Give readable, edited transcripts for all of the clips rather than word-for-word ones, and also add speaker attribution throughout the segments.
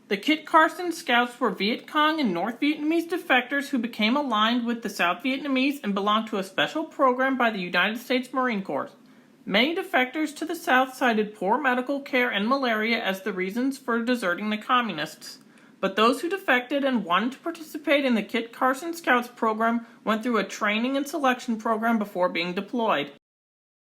Speaker 1: The Kit Carson Scouts were Viet Cong and North Vietnamese defectors who became aligned with the South Vietnamese and belonged to a special program by the United States Marine Corps. Many defectors to the south cited poor medical care and malaria as the reasons for deserting the communists. But those who defected and wanted to participate in the Kit Carson Scouts program went through a training and selection program before being deployed.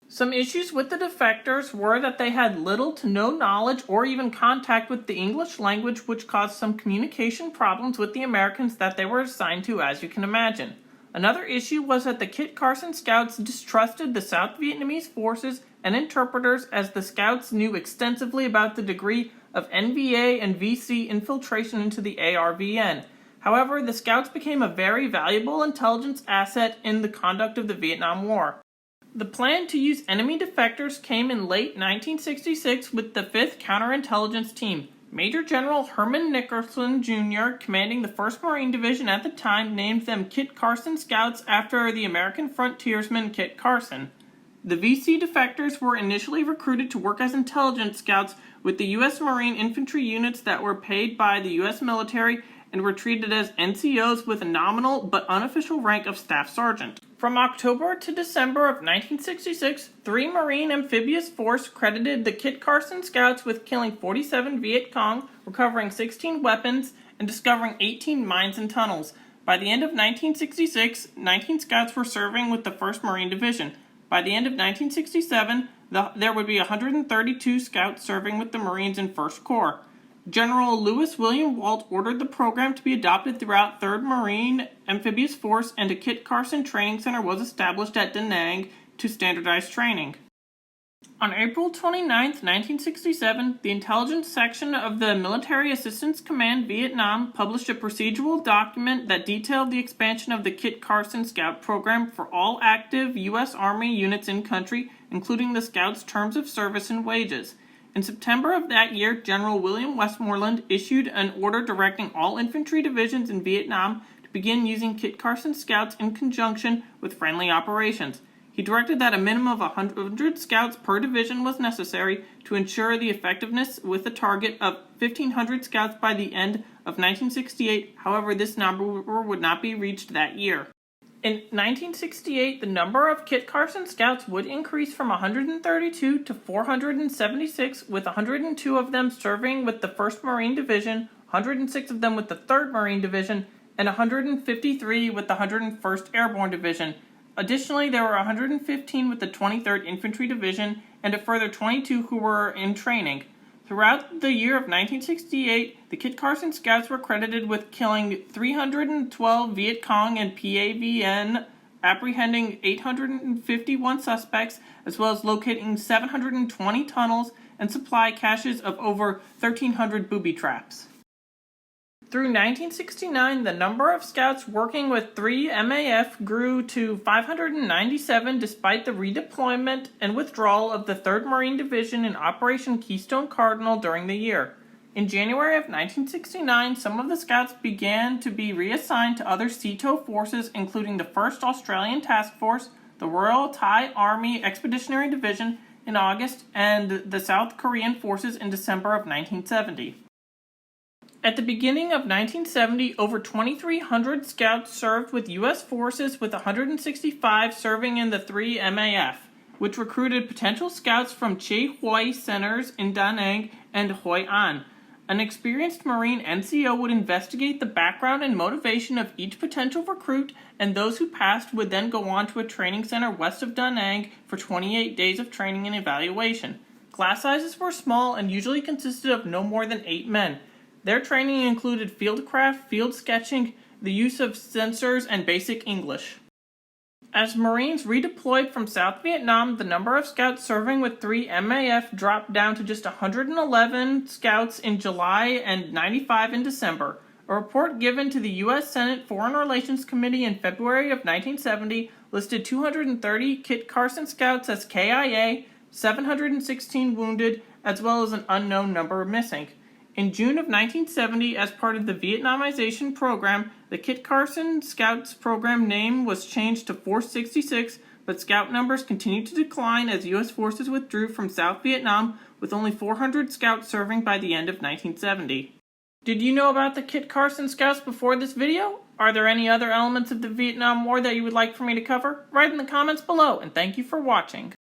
Speaker 1: Some issues with the defectors were that they had little to no knowledge or even contact with the English language, which caused some communication problems with the Americans that they were assigned to, as you can imagine. Another issue was that the Kit Carson Scouts distrusted the South Vietnamese forces and interpreters, as the Scouts knew extensively about the degree of NVA and VC infiltration into the ARVN. However, the Scouts became a very valuable intelligence asset in the conduct of the Vietnam War. The plan to use enemy defectors came in late 1966 with the 5th Counterintelligence Team. Major General Herman Nicholson Jr., commanding the 1st Marine Division at the time, named them Kit Carson Scouts after the American frontiersman Kit Carson. The VC defectors were initially recruited to work as intelligence scouts with the U.S. Marine infantry units that were paid by the U.S. military and were treated as NCOs with a nominal but unofficial rank of Staff Sergeant. From October to December of 1966, 3 Marine amphibious force credited the Kit Carson Scouts with killing 47 Viet Cong, recovering 16 weapons, and discovering 18 mines and tunnels. By the end of 1966, 19 Scouts were serving with the 1st Marine Division. By the end of 1967, there would be 132 Scouts serving with the Marines in 1st Corps. General Lewis William Walt ordered the program to be adopted throughout 3rd Marine Amphibious Force, and a Kit Carson Training Center was established at Da Nang to standardize training. On April 29, 1967, the Intelligence Section of the Military Assistance Command Vietnam published a procedural document that detailed the expansion of the Kit Carson Scout program for all active U.S. Army units in country, including the Scouts' terms of service and wages. In September of that year, General William Westmoreland issued an order directing all infantry divisions in Vietnam to begin using Kit Carson Scouts in conjunction with friendly operations. He directed that a minimum of 100 Scouts per division was necessary to ensure the effectiveness, with a target of 1,500 Scouts by the end of 1968. However, this number would not be reached that year. In 1968, the number of Kit Carson Scouts would increase from 132 to 476, with 102 of them serving with the 1st Marine Division, 106 of them with the 3rd Marine Division, and 153 with the 101st Airborne Division. Additionally, there were 115 with the 23rd Infantry Division, and a further 22 who were in training. Throughout the year of 1968, the Kit Carson Scouts were credited with killing 312 Viet Cong and PAVN, apprehending 851 suspects, as well as locating 720 tunnels and supply caches of over 1,300 booby traps. Through 1969, the number of Scouts working with 3 MAF grew to 597 despite the redeployment and withdrawal of the 3rd Marine Division in Operation Keystone Cardinal during the year. In January of 1969, some of the Scouts began to be reassigned to other SEATO forces, including the 1st Australian Task Force, the Royal Thai Army Expeditionary Division in August, and the South Korean forces in December of 1970. At the beginning of 1970, over 2,300 Scouts served with U.S. forces, with 165 serving in the 3 MAF, which recruited potential Scouts from Che Hoi centers in Da Nang and Hoi An. An experienced Marine NCO would investigate the background and motivation of each potential recruit, and those who passed would then go on to a training center west of Da Nang for 28 days of training and evaluation. Class sizes were small and usually consisted of no more than 8 men. Their training included fieldcraft, field sketching, the use of sensors, and basic English. As Marines redeployed from South Vietnam, the number of Scouts serving with 3 MAF dropped down to just 111 Scouts in July and 95 in December. A report given to the U.S. Senate Foreign Relations Committee in February of 1970 listed 230 Kit Carson Scouts as KIA, 716 wounded, as well as an unknown number missing. In June of 1970, as part of the Vietnamization program, the Kit Carson Scouts program name was changed to Force 66, but Scout numbers continued to decline as U.S. forces withdrew from South Vietnam, with only 400 Scouts serving by the end of 1970. Did you know about the Kit Carson Scouts before this video? Are there any other elements of the Vietnam War that you would like for me to cover? Write in the comments below, and thank you for watching.